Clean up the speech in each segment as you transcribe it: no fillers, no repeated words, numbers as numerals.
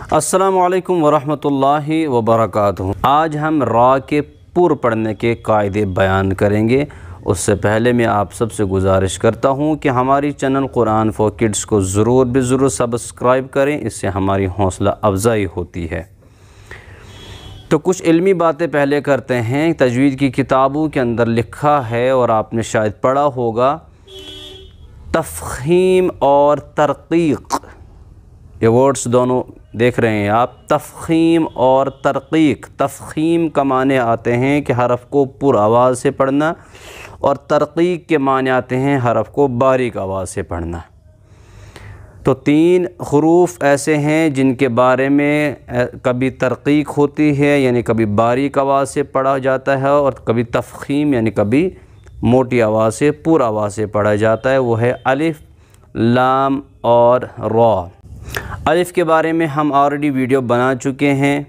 अस्सलामु अलैकुम वरहमतुल्लाहि वबरकातुहू। आज हम रा के पुर पढ़ने के कायदे बयान करेंगे। उससे पहले मैं आप सबसे गुजारिश करता हूँ कि हमारी चैनल कुरान फॉर किड्स को ज़रूर सब्सक्राइब करें, इससे हमारी हौसला अफजाई होती है। तो कुछ इल्मी बातें पहले करते हैं। तजवीद की किताबों के अंदर लिखा है और आपने शायद पढ़ा होगा, तफ़ख़ीम और तरक़ीक़, ये वर्ड्स दोनों देख रहे हैं आप, तफ़ख़ीम और तरक़ीक़। तफ़ख़ीम का माने आते हैं कि हरफ़ को पुर आवाज़ से पढ़ना, और तरक़ीक़ के माने आते हैं हरफ़ को बारीक आवाज़ से पढ़ना। तो तीन हरूफ ऐसे हैं जिनके बारे में कभी तरक़ीक़ होती है यानी कभी बारीक आवाज़ से पढ़ा जाता है, और कभी तफ़ख़ीम यानी कभी मोटी आवाज़ से पुर आवाज़ से पढ़ा जाता है। वो है अलिफ़, लाम और रा। अलिफ़ के बारे में हम ऑलरेडी वीडियो बना चुके हैं,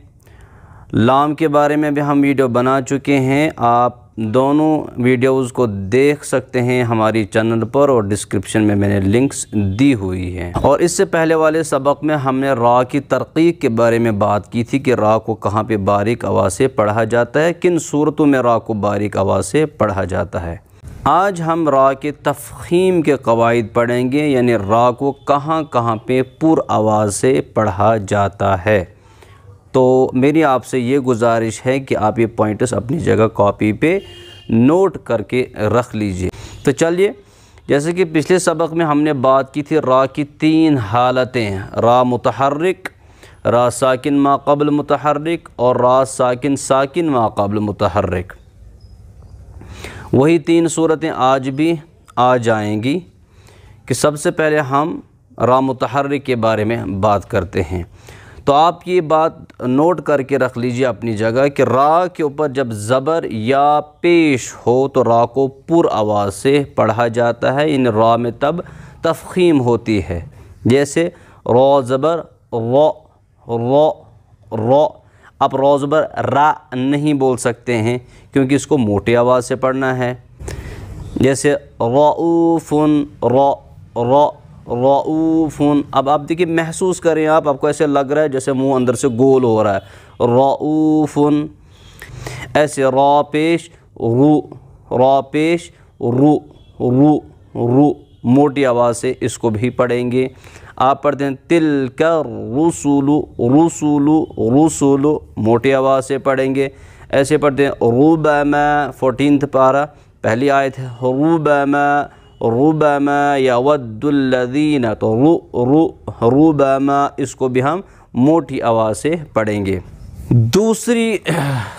लाम के बारे में भी हम वीडियो बना चुके हैं। आप दोनों वीडियोज़ को देख सकते हैं हमारी चैनल पर, और डिस्क्रिप्शन में मैंने लिंक्स दी हुई हैं। और इससे पहले वाले सबक में हमने रा की तरक़ीक़ के बारे में बात की थी कि रा को कहाँ पे बारीक आवाज़ से पढ़ा जाता है, किन सूरतों में रा को बारीक आवाज़ से पढ़ा जाता है। आज हम रा के तफ़ख़ीम के क़वाइद पढ़ेंगे, यानी रा को कहाँ कहाँ पे पुर आवाज़ से पढ़ा जाता है। तो मेरी आपसे ये गुजारिश है कि आप ये पॉइंट्स अपनी जगह कॉपी पे नोट करके रख लीजिए। तो चलिए, जैसे कि पिछले सबक में हमने बात की थी रा की तीन हालतें, रा मुतहर्रिक, रा साकिन मा क़ब्ल मुतहर्रिक, और रा साकिन साकिन मा क़ब्ल मुतहर्रिक। वही तीन सूरतें आज भी आ जाएंगी कि सबसे पहले हम रा मुतहर्रिक के बारे में बात करते हैं। तो आप ये बात नोट करके रख लीजिए अपनी जगह कि रा के ऊपर जब ज़बर या पेश हो तो रा को पुर आवाज़ से पढ़ा जाता है। इन रा में तब तफ़ख़ीम होती है, जैसे रा ज़बर रो रो रो। आप रा ज़बर रा नहीं बोल सकते हैं क्योंकि इसको मोटी आवाज़ से पढ़ना है। जैसे रऊफ़ुन रो रो रऊफ़ुन। अब आप देखिए, महसूस करें आपको ऐसे लग रहा है जैसे मुंह अंदर से गोल हो रहा है। रऊफ़ुन। ऐसे रा पेश रू, रा पेश रू रू रू, मोटी आवाज़ से इसको भी पढ़ेंगे। आप पढ़ते हैं तिलका रुसुलु रुसुलु रुसुलु, मोटी आवाज़ से पढ़ेंगे। ऐसे पढ़ते हैं रुबमा, 14th पारा पहली आयत है, रुबमा रुबमा यवद्दुल्लज़ीना, तो रुबमा, इसको भी हम मोटी आवाज़ से पढ़ेंगे। दूसरी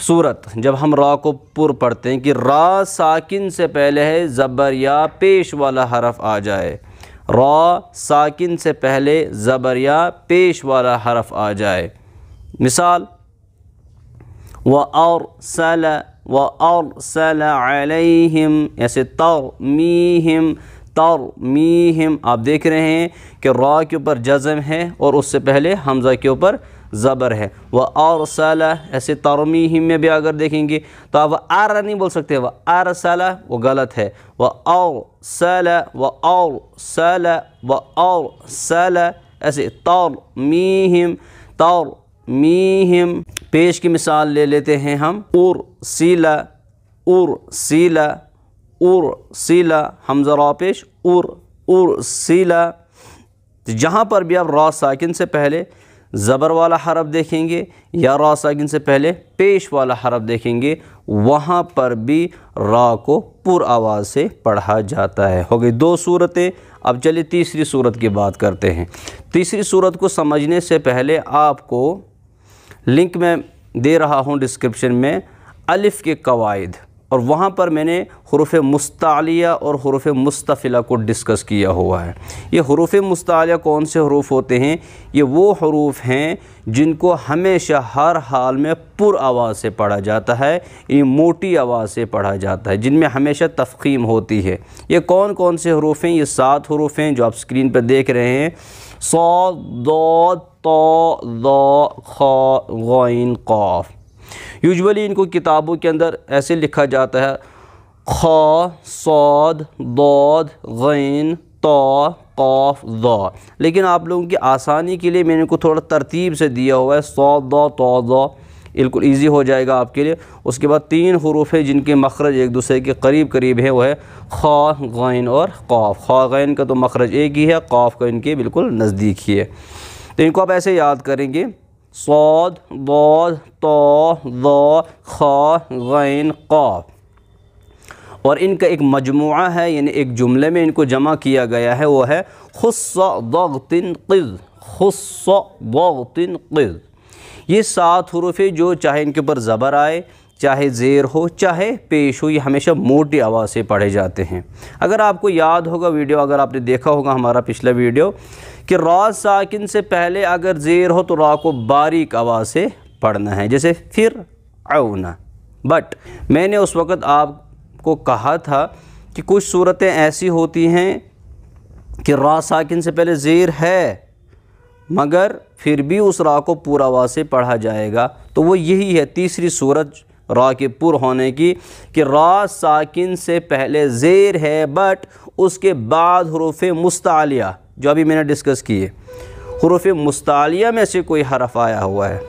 सूरत जब हम रा को पुर पढ़ते हैं कि रा साकिन से पहले है ज़बर या पेश वाला हरफ आ जाए। रा साकिन से पहले ज़बर या पेश वाला हरफ आ जाए। मिसाल व अरसल अलैहिम, ऐसे तरमीहिम तरमीहिम। आप देख रहे हैं कि रा के ऊपर जज़म है और उससे पहले हमज़ा के ऊपर ज़बर है। व अरसल, ऐसे तरमीहिम में भी अगर देखेंगे तो आप आर नहीं बोल सकते, व अरसल वो गलत है। व अरसल व अरसल व अरसल, ऐसे तरमीहिम तरमीहिम। पेश की मिसाल ले लेते हैं हम, उरसिला उरसिला उरसिला, हमज़ा रा पेश उरसिला। तो जहाँ पर भी आप रा साकिन से पहले ज़बर वाला हरफ देखेंगे या रा साकिन से पहले पेश वाला हरफ देखेंगे, वहाँ पर भी रा को पुर आवाज़ से पढ़ा जाता है। हो गई दो सूरतें। अब चलिए तीसरी सूरत की बात करते हैं। तीसरी सूरत को समझने से पहले आपको लिंक में दे रहा हूँ डिस्क्रिप्शन में अलिफ़ के क़वाइद, और वहाँ पर मैंने हुरूफ़ मुस्तालिया और हुरूफ़ मुस्तफ़िला को डिस्कस किया हुआ है। ये हुरूफ़ मुस्तालिया कौन से हुरूफ़ होते हैं? ये वो हुरूफ़ हैं जिनको हमेशा हर हाल में पुर आवाज़ से पढ़ा जाता है, ये मोटी आवाज़ से पढ़ा जाता है, जिनमें हमेशा तफ़ख़ीम होती है। ये कौन कौन से हुरूफ़ हैं? ये 7 हुरूफ़ हैं जो आप स्क्रीन पर देख रहे हैं। सॉद, दौद, तो, ज़ा, खा, गैन, क़ाफ। यूजुअली इनको किताबों के अंदर ऐसे लिखा जाता है, खा, सौद, दौद, गैन, तो, قاف ضا، لیکن آپ لوگوں کی آسانی کے لیے میں نے کو تھوڑا ترتیب سے دیا ہوا ہے، صاد ضا تا ضا، بالکل ایزی ہو جائے گا آپ کے لیے۔ اس کے بعد 3 حروف ہیں جن کے مخرج ایک دوسرے کے قریب قریب ہے، وہ ہے خا، غین اور قاف۔ خا غین کا تو مخرج ایک ہی ہے، قاف کا ان کے بالکل نزدیک ہی ہے، تو ان کو آپ ایسے یاد کریں گے، صاد ضاد طا ضا خا غین قاف، اور ان کا ایک مجموعہ ہے، یعنی ایک جملے میں ان کو جمع کیا گیا ہے، وہ ہے خص ضغط قذ، خص ضغط قذ۔ یہ 7 حروف جو چاہے ان کے اوپر زبر آئے، چاہے زیر ہو، چاہے پیش ہو، یہ ہمیشہ موٹی آواز سے پڑھے جاتے ہیں۔ اگر آپ کو یاد ہوگا ویڈیو، اگر آپ نے دیکھا ہوگا ہمارا پچھلا ویڈیو، کہ را ساکن سے پہلے اگر زیر ہو تو را کو باریک آواز سے پڑھنا ہے، جیسے فرعون۔ بٹ میں نے اس وقت آپ کو کہا تھا کہ کچھ صورتیں ایسی ہوتی ہیں کہ را ساکن سے پہلے زیر ہے مگر پھر بھی اس را کو پورا آواز سے پڑھا جائے گا، تو وہ یہی ہے تیسری صورت را کے پر ہونے کی، کہ را ساکن سے پہلے زیر ہے بٹ اس کے بعد حروف مستعلیہ، جو ابھی میں نے ڈسکس کیے، حروف مستعلیہ میں سے کوئی حرف آیا ہوا ہے۔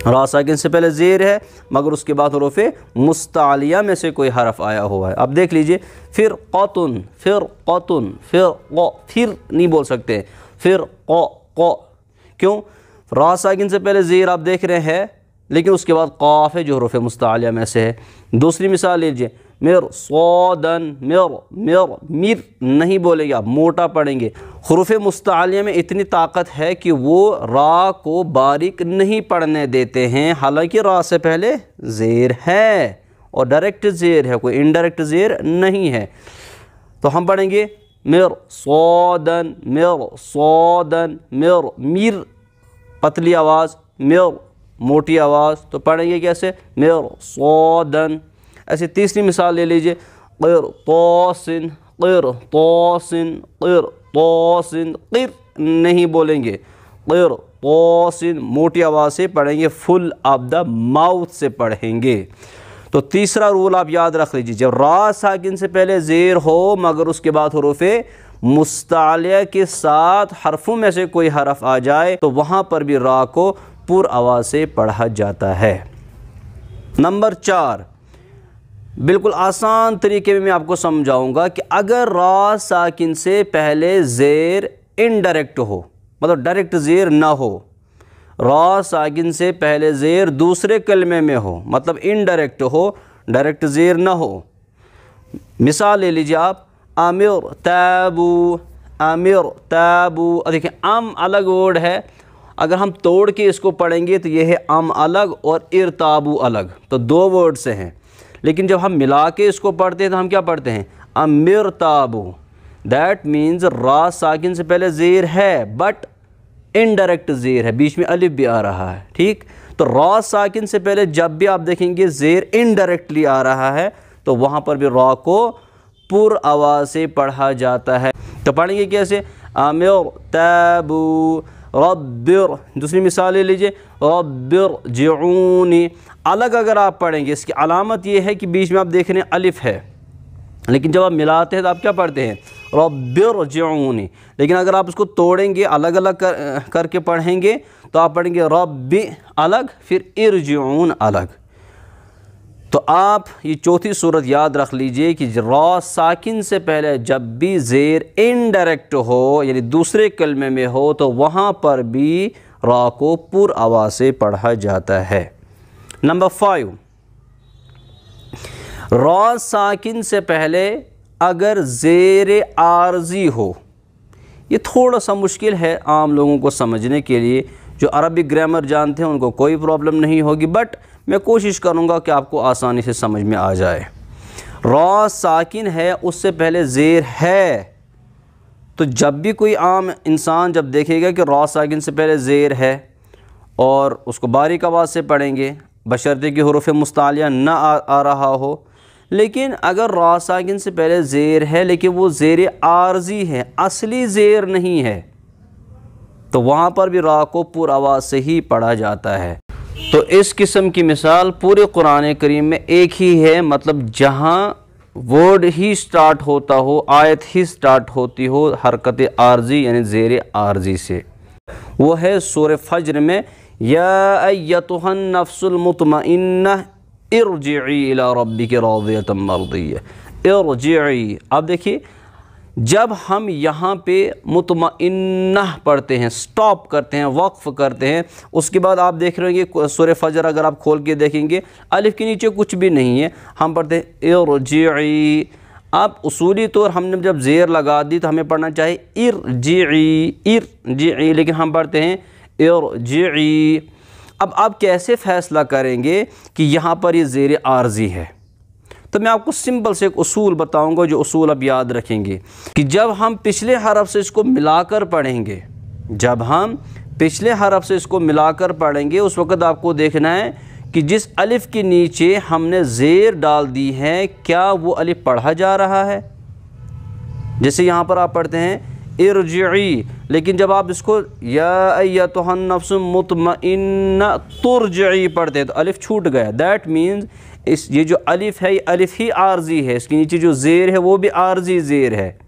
را ساکن سے پہلے زیر ہے مگر اس کے بعد حروف مستعلیہ میں سے کوئی حرف آیا ہوا ہے۔ اب دیکھ لیجئے، فرقتن، فرقتن، پھر نہیں بول سکتے، فرق، کیوں؟ را ساکن سے پہلے زیر آپ دیکھ رہے ہیں، لیکن اس کے بعد قاف ہے جو حروف مستعلیہ میں سے ہے۔ دوسری مثال لیجئے، مرصادن، مر نہیں بولیں گے آپ، موٹا پڑھیں گے۔ حروف مستعلیہ میں اتنی طاقت ہے کہ وہ را کو باریک نہیں پڑھنے دیتے ہیں، حالانکہ را سے پہلے زیر ہے اور ڈائریکٹ زیر ہے، کوئی انڈائریکٹ زیر نہیں ہے۔ تو ہم پڑھیں گے مرصادن، مرصادن، مر پتلی آواز، مر موٹی آواز، تو پڑھیں گے کیسے؟ مرصادن۔ ایسے تیسری مثال لے لیجئے، قرطاسن، قرطاسن، قرطاسن، قر نہیں بولیں گے، قرطاسن موٹی آواز سے پڑھیں گے، فل آف دا ماؤتھ سے پڑھیں گے۔ تو تیسرا رول آپ یاد رکھ لیجئے، جب را ساکن سے پہلے زیر ہو مگر اس کے بعد حروف مستعلیہ کے ساتھ حرفوں میں سے کوئی حرف آ جائے تو وہاں پر بھی را کو پر آواز سے پڑھا جاتا ہے۔ نمبر 4، بالکل آسان طریقے میں آپ کو سمجھاؤں گا کہ اگر را ساکن سے پہلے زیر انڈائریکٹ ہو، مطلب ڈائریکٹ زیر نہ ہو، را ساکن سے پہلے زیر دوسرے کلمے میں ہو، مطلب انڈائریکٹ ہو، ڈائریکٹ زیر نہ ہو۔ مثال لے لیجیے آپ، امر تابو، امر تابو، دیکھیں ام الگ ورڈ ہے، اگر ہم توڑ کے اس کو پڑھیں گے تو یہ ہے ام الگ اور ارتابو الگ، تو 2 ورڈ سے ہیں، لیکن جب ہم ملا کے اس کو پڑھتے ہیں تو ہم کیا پڑھتے ہیں؟ امر تابو۔ دیٹ مینز را ساکن سے پہلے زیر ہے بٹ انڈائریکٹ زیر ہے، بیچ میں الف بھی آ رہا ہے، ٹھیک؟ تو را ساکن سے پہلے جب بھی آپ دیکھیں گے زیر انڈائریکٹلی آ رہا ہے تو وہاں پر بھی را کو پر آواز سے پڑھا جاتا ہے۔ تو پڑھیں گے کیسے؟ امر تابو ربر۔ دوسری مثال لے لیجئے، ربر جعونی۔ الگ اگر آپ پڑھیں گے، اس کی علامت یہ ہے کہ بیچ میں آپ دیکھ رہے ہیں الف ہے، لیکن جب آپ ملاتے ہیں تو آپ کیا پڑھتے ہیں؟ ربر جعونی۔ لیکن اگر آپ اس کو توڑیں گے، الگ الگ کر کے پڑھیں گے تو آپ پڑھیں گے رب الگ، پھر ارجعون الگ۔ تو آپ یہ چوتھی صورت یاد رکھ لیجئے کہ را ساکن سے پہلے جب بھی زیر انڈائریکٹ ہو، یعنی دوسرے کلمے میں ہو، تو وہاں پر بھی را کو پر آواز سے پڑھا جاتا ہے۔ نمبر 5، را ساکن سے پہلے اگر زیر عارضی ہو، یہ تھوڑا سا مشکل ہے عام لوگوں کو سمجھنے کے لیے، جو عربی گرامر جانتے ہیں ان کو کوئی پرابلم نہیں ہوگی، بٹ میں کوشش کروں گا کہ آپ کو آسانی سے سمجھ میں آ جائے۔ را ساکن ہے، اس سے پہلے زیر ہے، تو جب بھی کوئی عام انسان جب دیکھے گا کہ را ساکن سے پہلے زیر ہے اور اس کو باریک آواز سے پڑھیں گے بشرطے کہ حروف مستعلیہ نہ آ رہا ہو، لیکن اگر را ساکن سے پہلے زیر ہے لیکن وہ زیر عارضی ہے، اصلی زیر نہیں ہے، تو وہاں پر بھی را کو پر آواز سے ہی پڑھا جاتا ہے۔ تو اس قسم کی مثال پورے قرآن کریم میں ایک ہی ہے، مطلب جہاں वर्ड ही स्टार्ट होता हो, आयत ही स्टार्ट होती हो हरकत आर्जी यानी ज़ेर आर्जी से, वो है सूरह फज्र में या अय्यतुहन नफ्सुल मुतमइन्नह इरजिई इला रब्बिकी राज़ियतम मर्दिय्या, इरजिई। अब देखिए जब हम यहाँ पे मुतमइन्नह पढ़ते हैं, स्टॉप करते हैं, वक्फ़ करते हैं, उसके बाद आप देख रहे होंगे सूरह फजर अगर आप खोल के देखेंगे अलिफ के नीचे कुछ भी नहीं है, हम पढ़ते हैं इरजिई। अब उसूली तौर हमने जब ज़ेर लगा दी तो हमें पढ़ना चाहिए इरजिई, इरजिई, लेकिन हम पढ़ते हैं इरजिई। अब आप कैसे फ़ैसला करेंगे कि यहाँ पर ये ज़ेर आर्जी है? तो मैं आपको सिंपल से एक उसूल बताऊंगा, जो उसूल आप याद रखेंगे कि जब हम पिछले हरफ से इसको मिलाकर पढ़ेंगे, जब हम पिछले हरफ से इसको मिलाकर पढ़ेंगे, उस वक़्त आपको देखना है कि जिस अलिफ़ के नीचे हमने ज़ेर डाल दी है क्या वो अलिफ़ पढ़ा जा रहा है। जैसे यहाँ पर आप पढ़ते हैं इरजिई, लेकिन जब आप इसको या अय्यतुहन नफ्सुल मुतमइन्ना तुरजिई पढ़ते हैं तो अलिफ़ छूट गया। दैट मीन्स ये जो अलिफ़ है ये अलिफ़ ही आर्जी है, इसके नीचे जो ज़ेर है वो भी आर्जी ज़ेर है,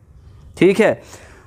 ठीक है।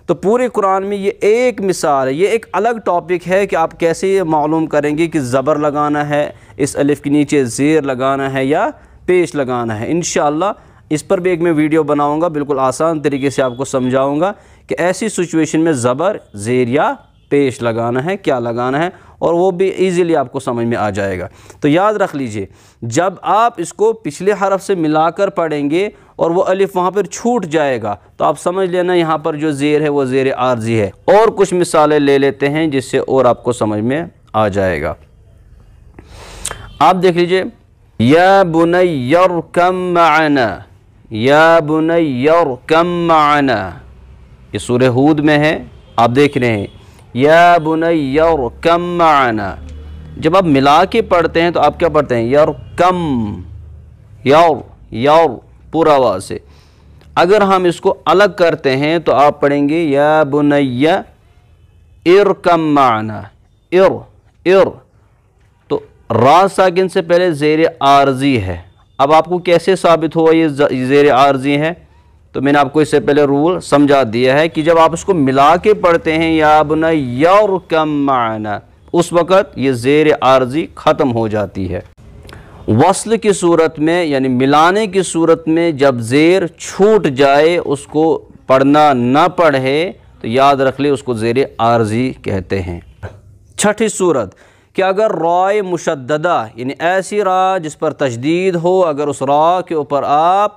तो पूरे कुरान में ये एक मिसाल है, ये एक अलग टॉपिक है कि आप कैसे ये मालूम करेंगे कि ज़बर लगाना है, इस अलिफ़ के नीचे ज़ेर लगाना है या पेश लगाना है। इंशाअल्लाह इस पर भी एक मैं वीडियो बनाऊंगा, बिल्कुल आसान तरीके से आपको समझाऊंगा कि ऐसी सिचुएशन में ज़बर, ज़ेर या पेश लगाना है, क्या लगाना है, और वो भी इजीली आपको समझ में आ जाएगा। तो याद रख लीजिए जब आप इसको पिछले हरफ से मिलाकर पढ़ेंगे और वो अलिफ़ वहाँ पर छूट जाएगा तो आप समझ लेना यहाँ पर जो ज़ेर है वो ज़ेर आर्जी है। और कुछ मिसालें ले लेते हैं जिससे और आपको समझ में आ जाएगा। आप देख लीजिए या बुनय्यरकम मअना, या बुनय्यरकम मअना, ये सूरह हूद में है, आप देख रहे हैं या बुनय्यरकम मअना। जब आप मिला के पढ़ते हैं तो आप क्या पढ़ते हैं यरकम, यौर, यौर पूरा आवाज़ से। अगर हम इसको अलग करते हैं तो आप पढ़ेंगे या बुनय्या इरकम मअना, इर, इर। तो रा साकिन से पहले ज़ेर आर्जी है। अब आपको कैसे साबित हुआ ये ज़ेर आर्जी है? तो मैंने आपको इससे पहले रूल समझा दिया है कि जब आप इसको मिला के पढ़ते हैं या बुनय्यरकम मअना, उस वक़्त ये ज़ेर आर्जी ख़त्म हो जाती है। वस्ल की सूरत में यानी मिलाने की सूरत में जब ज़ेर छूट जाए, उसको पढ़ना ना पढ़े तो याद रख ले उसको ज़ेर आर्जी कहते हैं। छठी सूरत कि अगर राय मुशद्ददा यानी ऐसी रा जिस पर तशदीद हो, अगर उस रा के ऊपर आप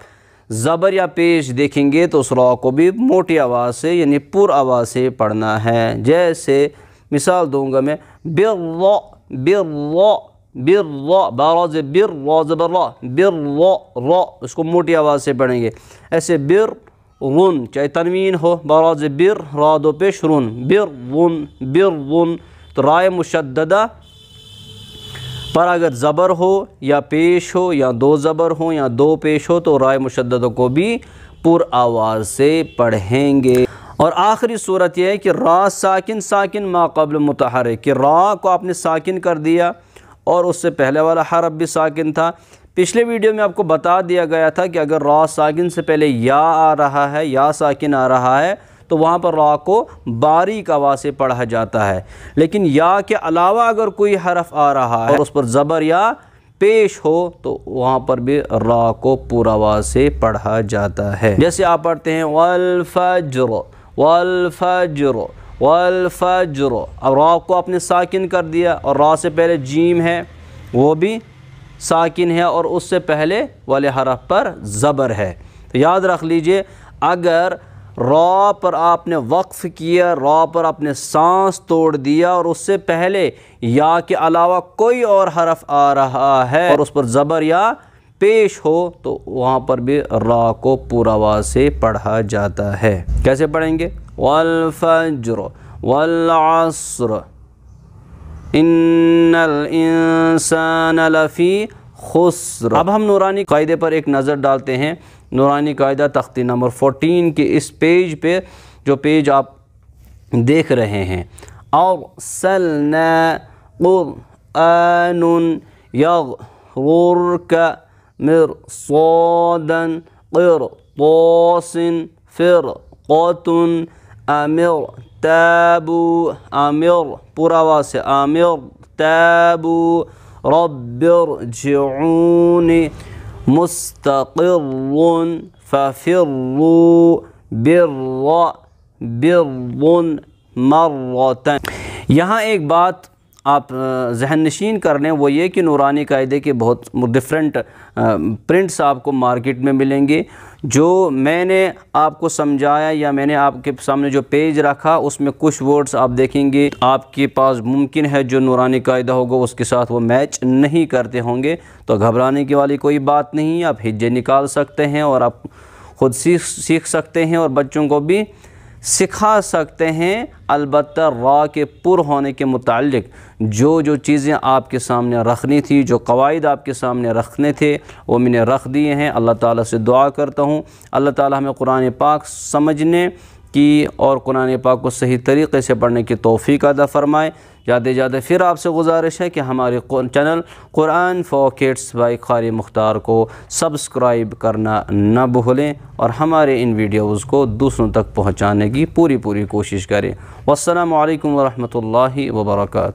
ज़बर या पेश देखेंगे तो उस रा को भी मोटी आवाज़ से यानी पुर आवाज़ से पढ़ना है। जैसे मिसाल दूंगा मैं बिर्रा, बिर्रा, बिर्रा, बाराज़ बिर, ज़बर रा, बिर्रा, रा, उसको मोटी आवाज़ से पढ़ेंगे। ऐसे बिर रुन, चाहे तनवीन हो, बाराज़ बिर, रा दो पेश रुन, बिर रुन, बिर रुन। तो राय मुशद्ददा पर अगर ज़बर हो या पेश हो या दो ज़बर हो या दो पेश हो तो राय मुशद्ददा को भी पुर आवाज़ से पढ़ेंगे। और आखिरी सूरत यह है कि रा साकिन, साकिन मा क़ब्ल मुतहर्रिक, कि रा को आपने साकिन कर दिया और उससे पहले वाला हरफ भी साकिन था। पिछले वीडियो में आपको बता दिया गया था कि अगर रा साकिन से पहले या आ रहा है, या साकिन आ रहा है, तो वहाँ पर रा को बारीक आवाज़ से पढ़ा जाता है। लेकिन या के अलावा अगर कोई हरफ आ रहा है और उस पर ज़बर या पेश हो तो वहाँ पर भी रा को पूरा आवाज़ से पढ़ा जाता है। जैसे आप पढ़ते हैं वल फज्र, वल फज्र, वल फज्र। अब रा को आपने साकिन कर दिया और रा से पहले जीम है वो भी साकिन है और उससे पहले वाले हरफ पर ज़बर है। तो याद रख लीजिए अगर रा पर आपने वक्फ़ किया, रा पर आपने सांस तोड़ दिया और उससे पहले या के अलावा कोई और हरफ आ रहा है और उस पर ज़बर या पेश हो तो वहाँ पर भी रा को पूरा आवाज़ से पढ़ा जाता है। कैसे पढ़ेंगे? वल फज्र वल अस्र इन्नल इंसान लफ़ी खुस्र। अब हम नूरानी कायदे पर एक नज़र डालते हैं। नूरानी कायदा तख्ती नंबर 14 के इस पेज पे, जो पेज आप देख रहे हैं, अरसलना क़ुरआनुन यग़रुका मिरसादन قرطاس فرقة آمر تابوا آمر پورا آواز سے آمر تابوا رب ارجعون مستقر ففروا بر مرة۔ یہاں ایک بات آپ ذہن نشین کر لیں، وہ یہ کہ نورانی قاعدے کے بہت ڈفرینٹ پرنٹس آپ کو مارکیٹ میں ملیں گے۔ جو میں نے آپ کو سمجھایا یا میں نے آپ کے سامنے جو پیج رکھا اس میں کچھ ورڈز آپ دیکھیں گے آپ کے پاس ممکن ہے جو نورانی قاعدہ ہوگا اس کے ساتھ وہ میچ نہیں کرتے ہوں گے، تو گھبرانے کی والی کوئی بات نہیں ہے۔ آپ ہجے نکال سکتے ہیں اور آپ خود سیکھ سکتے ہیں اور بچوں کو بھی سکھا سکتے ہیں۔ البتہ را کے پر ہونے کے متعلق جو چیزیں آپ کے سامنے رکھنی تھی، جو قواعد آپ کے سامنے رکھنے تھے، وہ میں نے رکھ دیے ہیں۔ اللہ تعالیٰ سے دعا کرتا ہوں اللہ تعالیٰ ہمیں قرآن پاک سمجھنے کی اور قرآن پاک کو صحیح طریقے سے پڑھنے کی توفیق عطا فرمائے۔ زیادہ پھر آپ سے گزارش ہے کہ ہمارے channel Quran for kids by قاری مختار کو سبسکرائب کرنا نہ بھولیں اور ہمارے ان ویڈیوز کو دوسروں تک پہنچانے کی پوری کوشش کریں۔ والسلام علیکم ورحمۃ اللہ وبرکاتہ۔